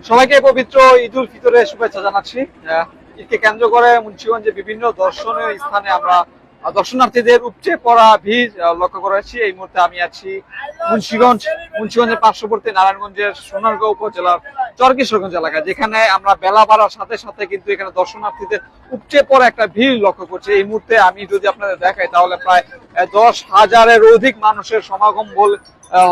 সবাইকে পবিত্র ঈদ উল ফিতরের শুভেচ্ছা জানাচ্ছি। ঈদকে কেন্দ্র করে মুন্সিগঞ্জে বিভিন্ন দর্শনীয় স্থানে আমরা দর্শনার্থীদের উপচে পড়া ভিড় লক্ষ্য করেছি। এই মুহূর্তে আমি আছি মুন্সিগঞ্জের পার্শ্ববর্তী নারায়ণগঞ্জের সোনারগাঁও উপজেলার চরকিশোরগঞ্জ এলাকায়, যেখানে আমরা বেলা বাড়ার সাথে সাথে কিন্তু এখানে দর্শনার্থীদের উপচে পড়া একটা ভিড় লক্ষ্য করছি। এই মুহূর্তে আমি যদি আপনাদের দেখাই তাহলে প্রায় 10,000-এর অধিক মানুষের সমাগম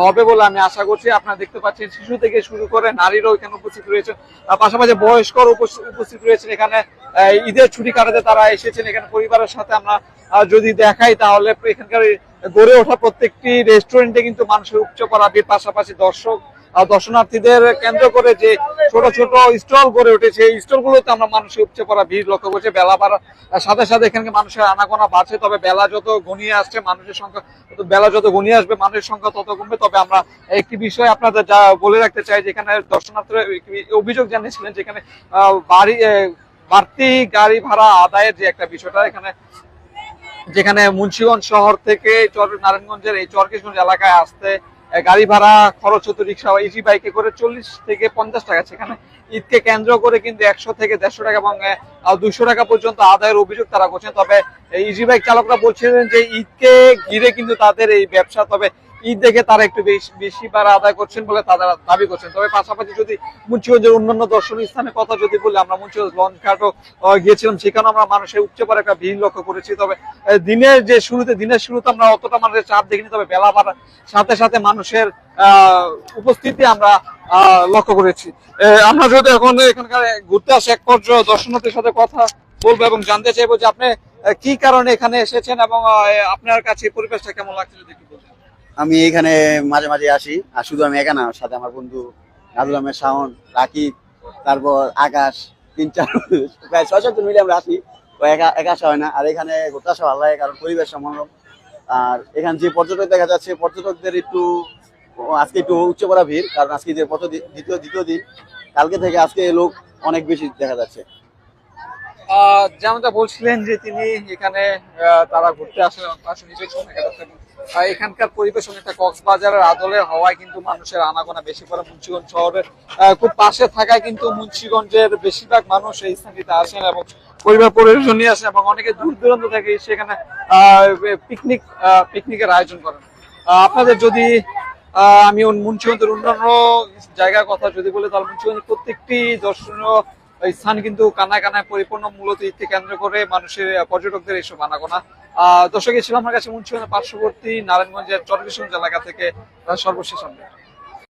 হবে বলে আমি আশা করছি। আপনারা দেখতে পাচ্ছেন শিশু থেকে শুরু করে নারীরাও এখানে উপস্থিত রয়েছেন, পাশাপাশি বয়স্কর উপস্থিত রয়েছেন। এখানে ঈদের ছুটি কাটাতে তারা এসেছেন এখানে পরিবারের সাথে। আমরা যদি দেখাই তাহলে এখানকার গড়ে ওঠা প্রত্যেকটি রেস্টুরেন্টে কিন্তু মানুষের উপচে পড়া ভিড়, পাশাপাশি দর্শনার্থীদের কেন্দ্র করে যে ছোট ছোট স্টল গড়ে উঠেছে, এই স্টলগুলোতে আমরা মানুষের উপচে পড়া ভিড় লক্ষ্য করছি। বেলা বাড়ার সাথে সাথে এখানে মানুষের আনাগোনা বাড়ছে, তবে বেলা যত ঘনিয়ে আসছে মানুষের সংখ্যা মানুষের সংখ্যা তত কমবে। তবে আমরা একটি বিষয় আপনাদের যা বলে রাখতে চাই, যেখানে দর্শনার্থীরা অভিযোগ জানিয়েছিলেন যেখানে বাড়তি গাড়ি ভাড়া আদায়ের যে একটা বিষয়টা, যেখানে মুন্সিগঞ্জ শহর থেকে নারায়ণগঞ্জের এই চরকিশগঞ্জ এলাকায় আসতে গাড়ি ভাড়া খরচ হতো রিক্সা ইজি বাইকে করে 40 থেকে 50 টাকা। সেখানে ঈদকে কেন্দ্র করে কিন্তু 100 থেকে 150 টাকা এবং 200 টাকা পর্যন্ত আদায়ের অভিযোগ তারা করছেন। তবে ইজি বাইক চালকরা বলছিলেন যে ঈদকে ঘিরে কিন্তু তাদের এই ব্যবসা, তবে ঈদ দেখে তারা একটু বেশি ভাড়া আদায় করছেন বলে তারা দাবি করছেন। তবে পাশাপাশি যদি মুন্সিগঞ্জের অন্যান্য দর্শনীয় স্থানের কথা যদি বলি, আমরা মুন্সিগঞ্জ লঞ্চ ঘাটও গিয়েছিলাম, সেখানে আমরা মানুষের উপচে পড়া একটা ভিড় লক্ষ্য করেছি। তবে দিনের শুরুতে আমরা অতটা মানুষের চাপ দেখিনি, তবে বেলা বাড়ার সাথে সাথে মানুষের উপস্থিতি আমরা লক্ষ্য করেছি। আমরা যদি এখন এখানকার ঘুরতে আসে এক পর্যায়ে দর্শনার্থীর সাথে কথা বলবো এবং জানতে চাইবো যে আপনি কি কারণে এখানে এসেছেন এবং আপনার কাছে পরিবেশটা কেমন লাগছে যদি একটু বলতেন। আমি এখানে মাঝে মাঝে আসি, আর শুধু আমি একা না, সাথে আমার বন্ধু নাজুল আহমেদ শাওন, রাকিব, তারপর আকাশ, 3-4 প্রায় 6-7 জন মিলে আমরা আসি। একা আসা হয় না। আর এখানে ঘুরতে আসা ভালো লাগে, কারণ পরিবেশ মনোরম। আর এখানে যে পর্যটক দেখা যাচ্ছে, পর্যটকদের আজকে একটু উচ্চ করা ভিড়, কারণ আজকে যে দ্বিতীয় দিন, কালকে থেকে আজকে লোক অনেক বেশি দেখা যাচ্ছে। যেমনটা বলছিলেন যে তিনি এখানে তারা ঘুরতে আসেন, এখানকার পরিবেশ অনেকটা কক্সবাজারের আদলে হওয়ায় কিন্তু মানুষের আনাগোনা বেশি করে। মুন্সিগঞ্জ শহরের খুব পাশে থাকায় কিন্তু মুন্সিগঞ্জের বেশিরভাগ মানুষ এই স্থানটিতে আসেন এবং পরিজন নিয়ে আসেন এবং অনেকে দূর দূরান্ত থেকে সেখানে পিকনিকের আয়োজন করেন। আপনাদের যদি আমি মুন্সিগঞ্জের অন্যান্য জায়গার কথা যদি বলি, তাহলে মুন্সিগঞ্জের প্রত্যেকটি দর্শনীয় স্থান কিন্তু কানায় কানায় পরিপূর্ণ, মূলত ঈদকে কেন্দ্র করে মানুষের পর্যটকদের এইসব আনাগোনা। দর্শক ছিল আমার কাছে মুন্সিগঞ্জের পার্শ্ববর্তী নারায়ণগঞ্জের চরকিশগঞ্জ এলাকা থেকে সর্বশেষ আপডেট।